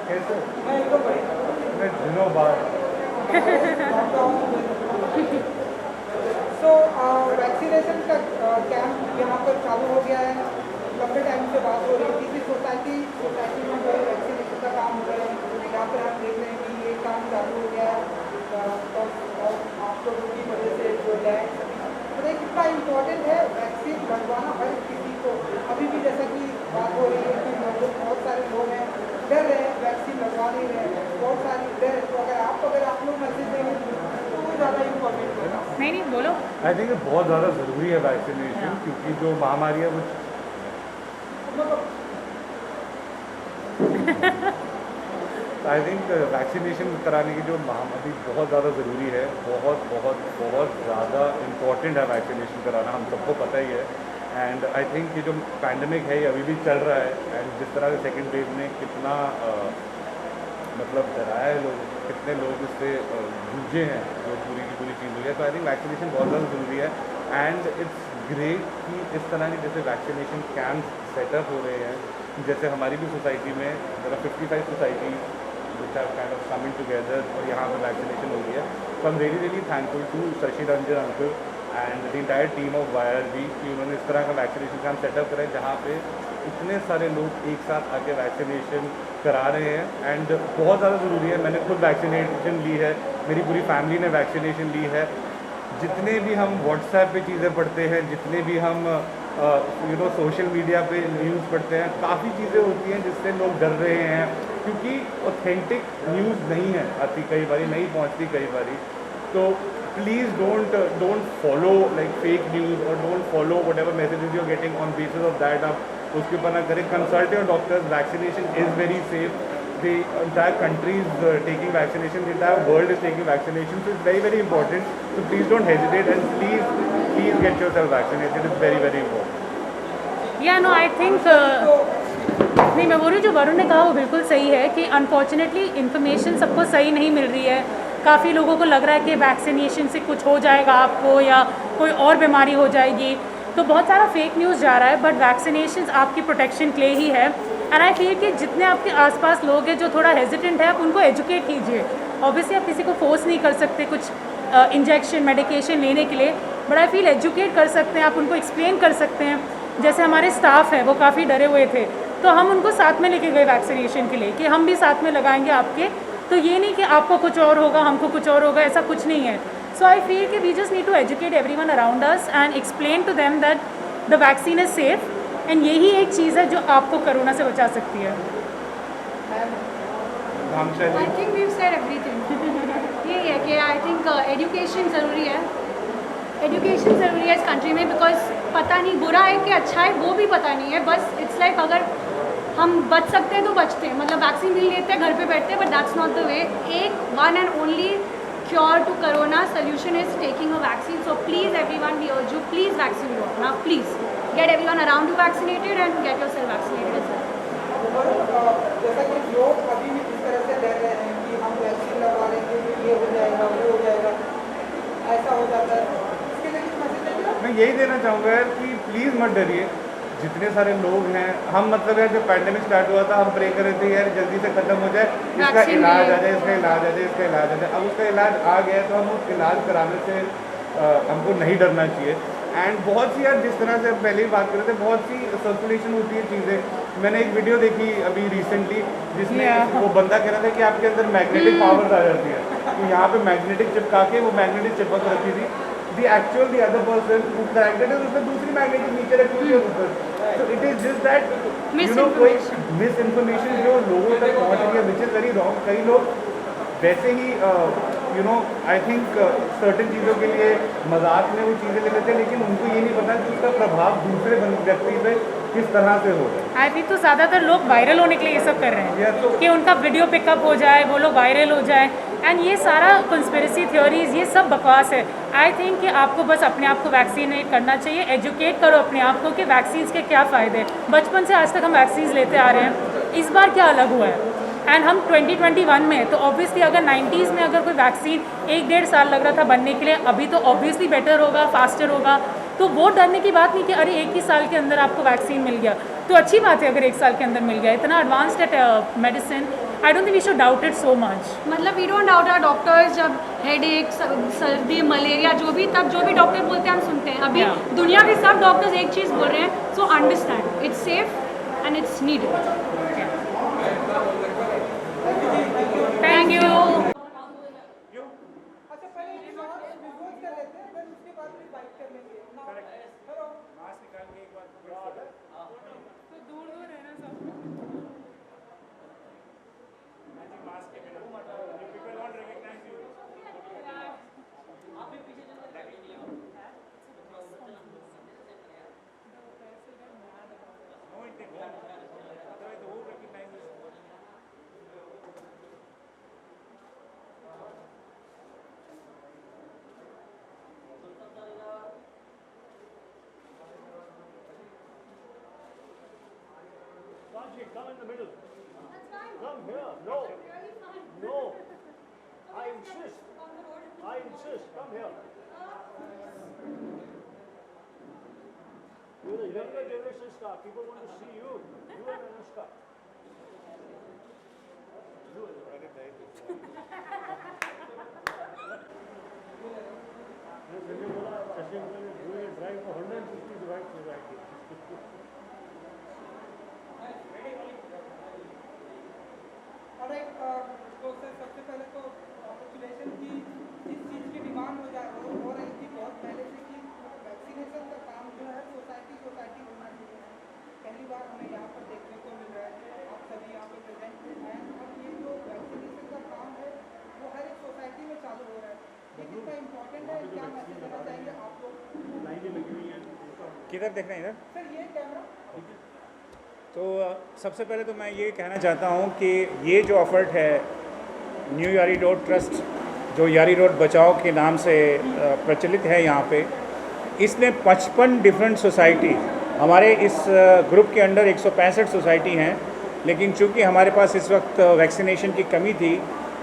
कैसे मैं दिनों बाद सो वैक्सीनेशन का कैंप यहाँ पर चालू हो गया है। लंबे टाइम से बात हो रही थी कि सोसाइटी में जो वैक्सीनेशन का काम हो रहा है, यहाँ पर हम देख रहे हैं कि ये काम चालू हो गया है। और आप लोगों की वजह से जो लैंड मतलब कितना इम्पोर्टेंट है वैक्सीन लगवाना हर किसी को। अभी भी जैसा कि बात हो रही है कि बहुत सारे लोग हैं डर रहे हैं, वैक्सीन लगवा नहीं रहे हैं, बहुत सारी डर है। तो अगर आप लोग मैसेज देंगे तो वो ज़्यादा इम्पोर्टेंट होगा। नहीं बोलो। आई थिंक बहुत ज़्यादा ज़रूरी है वैक्सीनेशन, क्योंकि जो महामारी है वो आई थिंक वैक्सीनेशन कराने की जो महामारी बहुत ज़्यादा ज़रूरी है, बहुत बहुत बहुत ज़्यादा इम्पॉर्टेंट है वैक्सीनेशन कराना, हम सबको पता ही है। एंड आई थिंक ये जो पैंडमिक है ये अभी भी चल रहा है, एंड जिस तरह से सेकेंड वेव ने कितना मतलब डराया है लोग, कितने लोग इससे जूझे हैं, जो पूरी की पूरी चीज़ हुई है। तो आई थिंक वैक्सीनेशन बहुत ज़्यादा ज़रूरी है। एंड इट्स ग्रेट कि इस तरह के जैसे वैक्सीनेशन कैंप सेटअप हो रहे हैं, जैसे हमारी भी सोसाइटी में there are 55 society which are kind of coming together, और यहाँ पे वैक्सीनेशन हो रही है। तो I am really thankful to Shashi Ranjan uncle and the entire team of YRB कि उन्होंने इस तरह का वैक्सीनेशन कैंप सेटअप करा है, जहाँ पे इतने सारे लोग एक साथ आके वैक्सीनेशन करा रहे हैं। एंड बहुत ज़्यादा ज़रूरी है। मैंने खुद वैक्सीनेशन ली है, मेरी पूरी फैमिली ने वैक्सीनेशन ली है। जितने भी हम व्हाट्सएप पे चीज़ें पढ़ते हैं, जितने भी हम सोशल मीडिया पे न्यूज़ पढ़ते हैं, काफ़ी चीज़ें होती हैं जिससे लोग डर रहे हैं, क्योंकि ऑथेंटिक न्यूज़ नहीं है आती, कई बारी नहीं पहुंचती कई बारी। तो please don't follow like fake news, और don't follow whatever messages you are getting on basis of that. आप उसके ऊपर ना करें। Consult your doctors, vaccination is very safe. The entire country is taking vaccination, the entire world is taking vaccination, so it's very very important. So please don't hesitate, and please get yourself vaccinated. It's very very important. या no I think नहीं, मैं बोल रही हूँ जो वरुण ने कहा वो बिल्कुल सही है कि अनफॉर्चुनेटली इन्फॉर्मेशन सबको सही नहीं मिल रही है। काफ़ी लोगों को लग रहा है कि वैक्सीनेशन से कुछ हो जाएगा आपको या कोई और बीमारी हो जाएगी, तो बहुत सारा फेक न्यूज़ जा रहा है। बट वैक्सीनेशन आपकी प्रोटेक्शन के लिए ही है। एंड आई फील कि जितने आपके आसपास लोग हैं जो थोड़ा हेजिटेंट है, आप उनको एजुकेट कीजिए। ऑब्वियसली आप किसी को फोर्स नहीं कर सकते कुछ इंजेक्शन मेडिकेशन लेने के लिए, बट आई फील एजुकेट कर सकते हैं, आप उनको एक्सप्लेन कर सकते हैं। जैसे हमारे स्टाफ है वो काफ़ी डरे हुए थे, तो हम उनको साथ में लेके गए वैक्सीनेशन के लिए कि हम भी साथ में लगाएंगे आपके। तो ये नहीं कि आपको कुछ और होगा हमको कुछ और होगा, ऐसा कुछ नहीं है। सो आई फील कि we just need to educate everyone around us and explain to them that the vaccine is safe, and यही एक चीज़ है जो आपको कोरोना से बचा सकती है। I think we said everything. यही है कि आई थिंक एजुकेशन ज़रूरी है, एजुकेशन ज़रूरी है इस कंट्री में, बिकॉज पता नहीं बुरा है कि अच्छा है वो भी पता नहीं है। बस इट्स लाइक अगर हम बच सकते हैं तो बचते हैं, मतलब वैक्सीन भी लेते हैं घर पे बैठते हैं, but that's not the way. एक one and only cure to corona solution is taking a vaccine. So please everyone, we urge you, please vaccine लो अपना, please get everyone around you vaccinated and get yourself vaccinated as well. जैसा कि लोग अभी भी इस तरह से डर रहे हैं कि हम वैक्सीन लगवा लेंगे ये हो जाएगा वो हो जाएगा, ऐसा हो जाता है, इसके लिए कुछ मैसेज देंगे? मैं यही देना चाहूँगा यार कि प्लीज़ मत डरिए। जितने सारे लोग हैं, हम मतलब यार जब पैंडेमिक स्टार्ट हुआ था हम प्रे कर रहे थे यार जल्दी से ख़त्म हो जाए, इसका इलाज आ जाए, इसका इलाज आ जाए, इसका इलाज आ जाए। अब उसका इलाज आ गया तो हम उस इलाज कराने से हमको नहीं डरना चाहिए। एंड बहुत सी यार जिस तरह से पहले ही बात कर रहे थे, बहुत सी सर्कुलेशन होती है चीज़ें। मैंने एक वीडियो देखी अभी रिसेंटली जिसमें वो बंदा कह रहा था कि आपके अंदर मैग्नेटिक पावर्स आ जाती है, तो यहाँ पे मैग्नेटिक चिपका के वो मैग्नेटिक चिपक रखी थी। The actual the other person who corrected it, उसने दूसरी मैग्नेटिक नीचे रखी हुई है ऊपर। तो इट इज़ जस्ट दैट कोई मिस इन्फॉर्मेशन जो लोगों तक पहुँच रही है, विच इज़ वेरी रॉन्ग। कई लोग वैसे ही आई थिंक सर्टेन चीज़ों के लिए मजाक में वो चीज़ें ले लेते हैं, लेकिन उनको ये नहीं पता कि उसका प्रभाव दूसरे व्यक्ति पे किस तरह से हो रहा है। आई थिंक तो ज़्यादातर लोग वायरल होने के लिए ये सब कर रहे हैं तो कि उनका वीडियो पिकअप हो जाए, वो लोग वायरल हो जाए। एंड ये सारा कंस्पिरेसी थ्योरीज ये सब बकवास है। आई थिंक कि आपको बस अपने आप को वैक्सीनेट करना चाहिए, एजुकेट करो अपने आप को कि वैक्सीन के क्या फ़ायदे। बचपन से आज तक हम वैक्सीन लेते आ रहे हैं, इस बार क्या अलग हुआ है? एंड हम 2021 में, तो ऑब्वियसली अगर 90s में अगर कोई वैक्सीन 1-1.5 साल लग रहा था बनने के लिए, अभी तो ऑब्वियसली बेटर होगा, फास्टर होगा। तो वो डरने की बात नहीं कि अरे 1 ही साल के अंदर आपको वैक्सीन मिल गया, तो अच्छी बात है अगर 1 साल के अंदर मिल गया। इतना एडवांस्ड है medicine, I don't think we should doubt it so much. मतलब we don't doubt our doctors. जब हेडेक, सर्दी, मलेरिया, जो भी तब जो भी डॉक्टर बोलते हैं हम सुनते हैं. अभी Yeah. दुनिया के सब डॉक्टर्स एक चीज़ बोल रहे हैं, so understand it's safe and it's needed. Thank you. अच्छा पहले विजुअल कर लेते हैं, फिर उसके बाद फिर बाइक कर लेंगे. हेलो दूर दूर रहना सब. Raji, come in the middle. Come here. No. No. I insist. I insist. Come here. You're the younger generation star. People want to see you. You and Anushka. Sanjay बोला शशि ने ड्राइव को 150 divide हो जाएगी. और एक तो सर सबसे पहले तो पॉपुलेशन की इस चीज़ की डिमांड हो रही थी बहुत पहले से कि वैक्सीनेशन का काम जो है सोसाइटी होना चाहिए. पहली बार हमें यहाँ पर देखने को मिल रहा है. आप सभी यहाँ पर प्रेजेंट हैं और ये जो वैक्सीनेशन का काम है वो हर एक सोसाइटी में चालू हो रहा है. ये कितना इम्पोर्टेंट है, क्या मैसेज देना चाहेंगे आप लोग? लाइनें लगी हुई हैं. किधर देखना है इधर? सर ये कैमरा तो सबसे पहले तो मैं ये कहना चाहता हूँ कि ये जो एफर्ट है न्यू यारी रोड ट्रस्ट, जो यारी रोड बचाओ के नाम से प्रचलित है यहाँ पे, इसने 55 डिफरेंट सोसाइटी, हमारे इस ग्रुप के अंडर 165 सोसाइटी हैं, लेकिन चूँकि हमारे पास इस वक्त वैक्सीनेशन की कमी थी,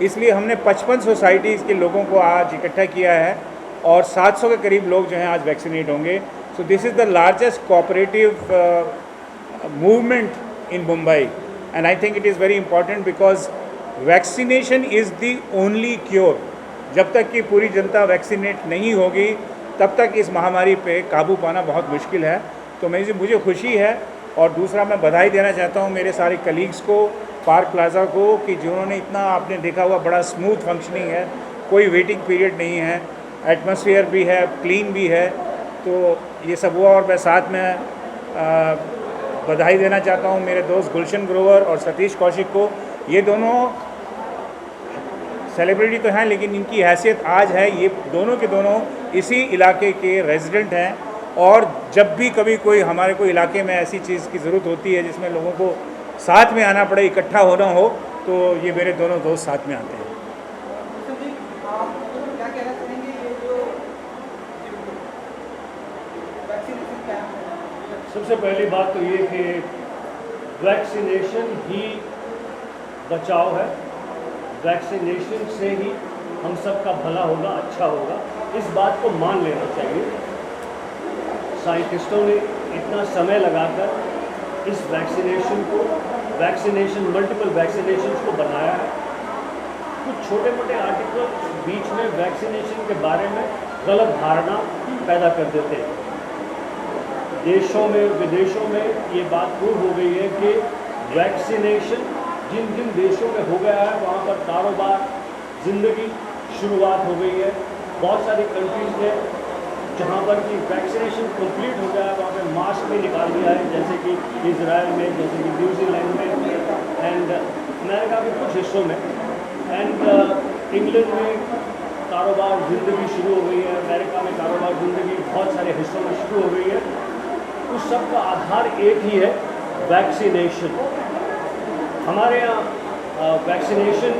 इसलिए हमने 55 सोसाइटीज़ के लोगों को आज इकट्ठा किया है और 700 के करीब लोग जो हैं आज वैक्सीनेट होंगे. So this is the largest cooperative movement in Mumbai, and I think it is very important because vaccination is the only cure. जब तक कि पूरी जनता वैक्सीनेट नहीं होगी तब तक इस महामारी पे काबू पाना बहुत मुश्किल है. तो मुझे खुशी है और दूसरा मैं बधाई देना चाहता हूँ मेरे सारे कलीग्स को, पार्क प्लाजा को, कि जिन्होंने इतना, आपने देखा हुआ, बड़ा स्मूथ फंक्शनिंग है, कोई वेटिंग पीरियड नहीं है, एटमॉस्फेयर भी है, क्लीन भी है. तो ये सब हुआ और मैं साथ में बधाई देना चाहता हूँ मेरे दोस्त गुलशन ग्रोवर और सतीश कौशिक को. ये दोनों सेलिब्रिटी तो हैं लेकिन इनकी हैसियत आज है, ये दोनों के दोनों इसी इलाके के रेजिडेंट हैं और जब भी कभी कोई हमारे को इलाके में ऐसी चीज़ की ज़रूरत होती है जिसमें लोगों को साथ में आना पड़े, इकट्ठा होना हो, तो ये मेरे दोनों दोस्त साथ में आते हैं. आप क्या कहना चाहेंगे ये जो वैक्सीनेशन कैंप है? सबसे पहली बात तो ये कि वैक्सीनेशन ही बचाव है. वैक्सीनेशन से ही हम सब का भला होगा, अच्छा होगा. इस बात को मान लेना चाहिए. साइंटिस्टों ने इतना समय लगाकर इस वैक्सीनेशन मल्टीपल वैक्सीनेशन को बनाया है. कुछ छोटे मोटे आर्टिकल बीच में वैक्सीनेशन के बारे में गलत धारणा पैदा कर देते हैं. देशों में विदेशों में ये बात प्रूव हो गई है कि वैक्सीनेशन जिन जिन देशों में हो गया है वहाँ पर कारोबार, ज़िंदगी शुरुआत हो गई है. बहुत सारी कंट्रीज़ ने जहाँ पर कि वैक्सीनेशन कंप्लीट हो गया है वहाँ पे मास्क भी निकाल दिया है, जैसे कि इजराइल में, जैसे कि न्यूजीलैंड में एंड अमेरिका के कुछ हिस्सों में. एंड इंग्लैंड में कारोबार ज़िंदगी शुरू हो गई है. अमेरिका में कारोबार ज़िंदगी बहुत सारे हिस्सों में शुरू हो गई है. उस सब का आधार एक ही है, वैक्सीनेशन. हमारे यहाँ वैक्सीनेशन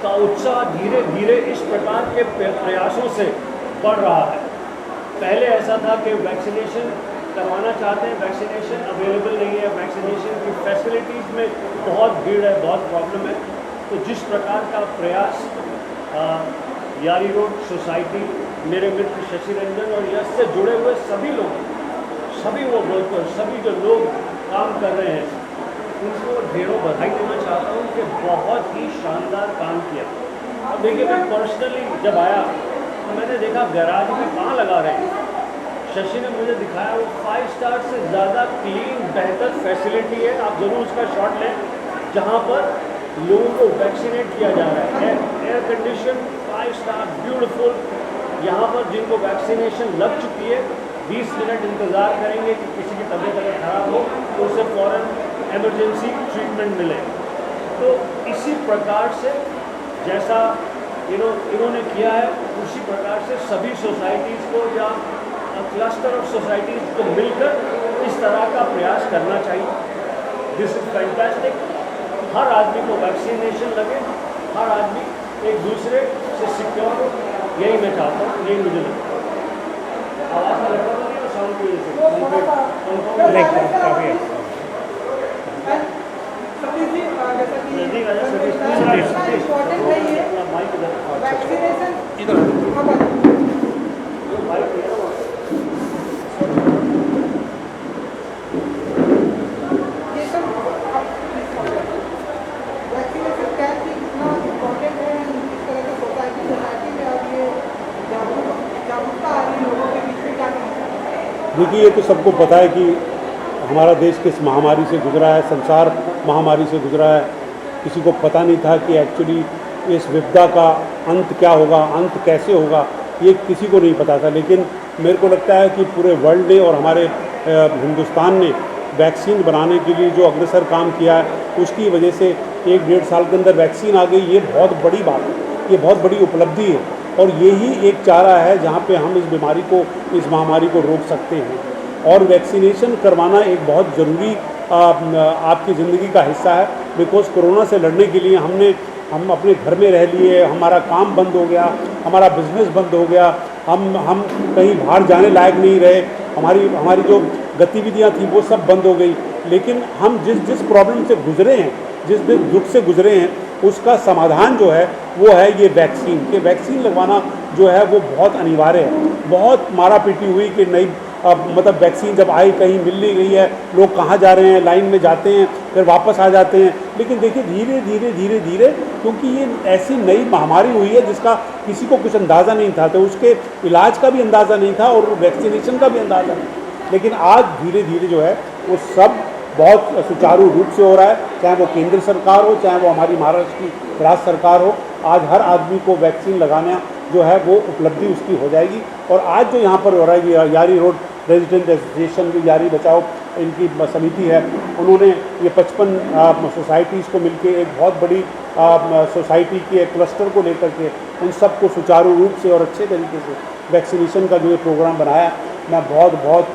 का उत्साह धीरे धीरे इस प्रकार के प्रयासों से बढ़ रहा है. पहले ऐसा था कि वैक्सीनेशन करवाना चाहते हैं, वैक्सीनेशन अवेलेबल नहीं है, वैक्सीनेशन की फैसिलिटीज़ में बहुत भीड़ है, बहुत प्रॉब्लम है. तो जिस प्रकार का प्रयास यारी रोड सोसाइटी, मेरे मित्र शशि रंजन और इससे जुड़े हुए सभी लोग, सभी वो वर्कर्स, सभी जो लोग काम कर रहे हैं, उनको ढेरों बधाई देना चाहता हूँ कि बहुत ही शानदार काम किया। अब देखिए, मैं पर्सनली जब आया तो मैंने देखा गैराज में कहाँ लगा रहे हैं। शशि ने मुझे दिखाया वो 5 स्टार से ज़्यादा क्लीन बेहतर फैसिलिटी है। आप ज़रूर उसका शॉट लें, जहाँ पर लोगों को वैक्सीनेट किया जा रहा है। Air condition 5 star beautiful. यहाँ पर जिनको वैक्सीनेशन लग चुकी है 20 मिनट इंतज़ार करेंगे कि किसी की तबीयत अगर ख़राब हो तो उसे फ़ौरन एमरजेंसी ट्रीटमेंट मिले। तो इसी प्रकार से जैसा इन्होंने किया है, उसी प्रकार से सभी सोसाइटीज़ को या क्लस्टर ऑफ सोसाइटीज़ को मिलकर इस तरह का प्रयास करना चाहिए। This is fantastic. हर आदमी को वैक्सीनेशन लगे, हर आदमी एक दूसरे से सिक्योर हो, यही मैं चाहता हूँ, यही मुझे लगता है। आवाज़ का लगता तो नहीं है साउंड की वजह से काफ़ी सतीश जी, जैसा कि नजदीक आ जाओ, सतीश। कितना इम्पोर्टेंट है ये माइक इधर, वैक्सीनेशन इधर हाँ बात माइक इधर। ये सब वैक्सीनेशन कैंप भी कितना इम्पोर्टेंट है, किस तरह से सोसाइटी में अब ये जागरूकता आ रही है लोगों के बीच में, क्या कहना चाहिए? देखिए, ये तो सबको पता है कि हमारा देश किस महामारी से गुजरा है, संसार महामारी से गुजरा है। किसी को पता नहीं था कि एक्चुअली इस विपदा का अंत क्या होगा, अंत कैसे होगा, ये किसी को नहीं पता था। लेकिन मेरे को लगता है कि पूरे वर्ल्ड ने और हमारे हिंदुस्तान ने वैक्सीन बनाने के लिए जो अग्रसर काम किया है, उसकी वजह से 1-1.5 साल के अंदर वैक्सीन आ गई। ये बहुत बड़ी बात है, ये बहुत बड़ी उपलब्धि है और यही एक चारा है जहाँ पे हम इस बीमारी को, इस महामारी को रोक सकते हैं। और वैक्सीनेशन करवाना एक बहुत ज़रूरी आपकी ज़िंदगी का हिस्सा है। बिकॉज कोरोना से लड़ने के लिए हम अपने घर में रह लिए, हमारा काम बंद हो गया, हमारा बिजनेस बंद हो गया, हम कहीं बाहर जाने लायक नहीं रहे, हमारी जो गतिविधियां थी वो सब बंद हो गई। लेकिन हम जिस प्रॉब्लम से गुजरे हैं, जिस दुख से गुजरे हैं, उसका समाधान जो है वो है ये वैक्सीन। के वैक्सीन लगवाना जो है वो बहुत अनिवार्य है। बहुत मारा पीटी हुई कि नहीं, मतलब वैक्सीन जब आई कहीं मिल नहीं रही है, लोग कहाँ जा रहे हैं, लाइन में जाते हैं फिर वापस आ जाते हैं। लेकिन देखिए धीरे धीरे क्योंकि ये ऐसी नई महामारी हुई है जिसका किसी को कुछ अंदाज़ा नहीं था, तो उसके इलाज का भी अंदाज़ा नहीं था और वैक्सीनेशन का भी अंदाज़ा नहीं। लेकिन आज धीरे धीरे जो है वो सब बहुत सुचारू रूप से हो रहा है, चाहे वो केंद्र सरकार हो, चाहे वो हमारी महाराष्ट्र की राज्य सरकार हो। आज हर आदमी को वैक्सीन लगाना जो है वो उपलब्धि उसकी हो जाएगी। और आज जो यहाँ पर हो रहा है, यारी रोड रेजिडेंट एसोसिएशन की यारी बचाओ इनकी समिति है, उन्होंने ये 55 सोसाइटीज़ को मिलके एक बहुत बड़ी सोसाइटी के एक क्लस्टर को लेकर के उन सबको सुचारू रूप से और अच्छे तरीके से वैक्सीनेशन का जो ये प्रोग्राम बनाया, मैं बहुत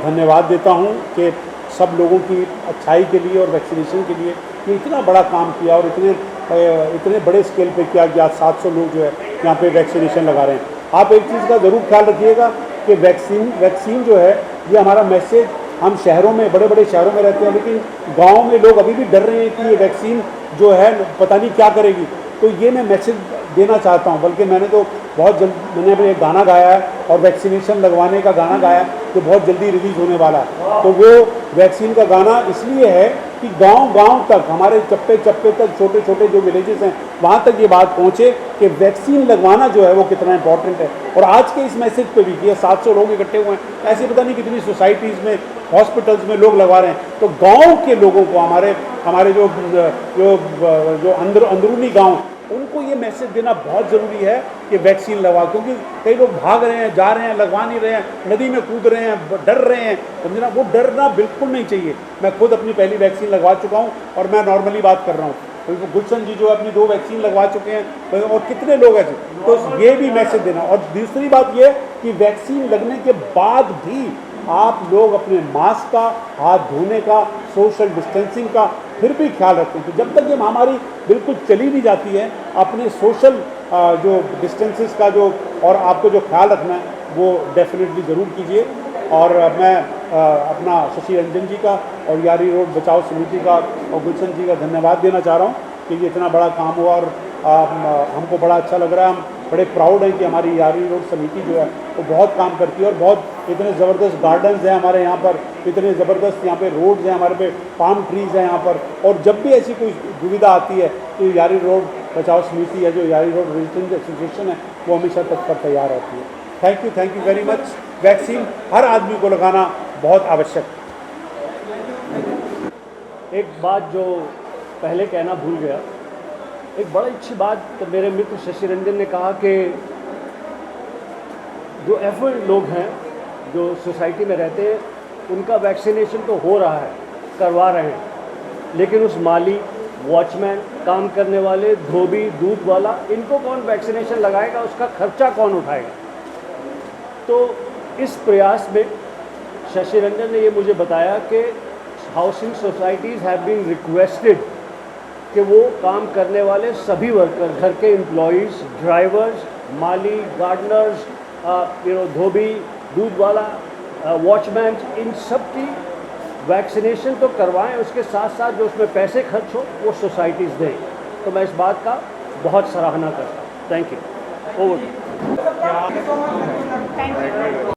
धन्यवाद देता हूँ कि सब लोगों की अच्छाई के लिए और वैक्सीनेशन के लिए ये इतना बड़ा काम किया और इतने बड़े स्केल पे किया कि आज 700 लोग जो है यहाँ पे वैक्सीनेशन लगा रहे हैं। आप एक चीज़ का ज़रूर ख्याल रखिएगा कि वैक्सीन जो है ये हमारा मैसेज, हम शहरों में, बड़े बड़े शहरों में रहते हैं, लेकिन गाँव में लोग अभी भी डर रहे हैं कि ये वैक्सीन जो है पता नहीं क्या करेगी। तो ये मैं मैसेज देना चाहता हूँ। बल्कि मैंने तो बहुत जल्द मैंने एक गाना गाया है और वैक्सीनेशन लगवाने का गाना गाया है जो बहुत जल्दी रिलीज़ होने वाला है। तो वो वैक्सीन का गाना इसलिए है कि गांव तक, हमारे चप्पे तक, छोटे छोटे जो विलेजेस हैं वहाँ तक ये बात पहुँचे कि वैक्सीन लगवाना जो है वो कितना इंपॉर्टेंट है। और आज के इस मैसेज पे भी ये 700 लोग इकट्ठे हुए हैं, ऐसे पता नहीं कितनी सोसाइटीज़ में, हॉस्पिटल्स में लोग लगवा रहे हैं। तो गाँव के लोगों को, हमारे जो अंदरूनी गाँव, उनको ये मैसेज देना बहुत ज़रूरी है कि वैक्सीन लगवा। क्योंकि कई लोग भाग रहे हैं, जा रहे हैं, लगवा नहीं रहे हैं, नदी में कूद रहे हैं, डर रहे हैं। समझना, वो डरना बिल्कुल नहीं चाहिए। मैं खुद अपनी पहली वैक्सीन लगवा चुका हूँ और मैं नॉर्मली बात कर रहा हूँ। तो गुलशन जी जो अपनी 2 वैक्सीन लगवा चुके हैं, और कितने लोग ऐसे। तो ये भी मैसेज देना। और दूसरी बात ये कि वैक्सीन लगने के बाद भी आप लोग अपने मास्क का, हाथ धोने का, सोशल डिस्टेंसिंग का फिर भी ख्याल रखें। तो जब तक ये महामारी बिल्कुल चली नहीं जाती है, अपने सोशल जो डिस्टेंसेस का जो और आपको जो ख्याल रखना है वो डेफिनेटली ज़रूर कीजिए। और मैं अपना शशि रंजन जी का और यारी रोड बचाओ समिति का और गुलशन जी का धन्यवाद देना चाह रहा हूँ कि ये इतना बड़ा काम हुआ और हमको बड़ा अच्छा लग रहा है। हम बड़े प्राउड हैं कि हमारी यारी रोड समिति जो है वो बहुत काम करती है और बहुत इतने ज़बरदस्त गार्डन्स हैं हमारे यहाँ पर, इतने ज़बरदस्त यहाँ पे रोड्स हैं हमारे पे, पाम ट्रीज़ हैं यहाँ पर। और जब भी ऐसी कोई दुविधा आती है तो यारी रोड बचाओ समिति है, जो यारी रोड रेजिडेंट एसोसिएशन है, वो हमेशा तत्पर तैयार रहती है। Thank you very much. Vaccine हर आदमी को लगाना बहुत आवश्यक है। एक बात जो पहले कहना भूल गया, एक बड़ी अच्छी बात तो मेरे मित्र शशि रंजन ने कहा कि जो एफर्ड लोग हैं जो सोसाइटी में रहते हैं उनका वैक्सीनेशन तो हो रहा है, करवा रहे हैं, लेकिन उस माली, वॉचमैन, काम करने वाले, धोबी, दूध वाला, इनको कौन वैक्सीनेशन लगाएगा, उसका खर्चा कौन उठाएगा? तो इस प्रयास में शशि रंजन ने ये मुझे बताया कि housing societies have been requested कि वो काम करने वाले सभी वर्कर, घर के एम्प्लॉयज़, ड्राइवर्स, माली, गार्डनर्स, धोबी, दूध वाला, वॉचमैन, इन सब की वैक्सीनेशन तो करवाएं, उसके साथ साथ जो उसमें पैसे खर्च हो वो सोसाइटीज़ दें। तो मैं इस बात का बहुत सराहना करता हूँ। Thank you. Over. Thank you.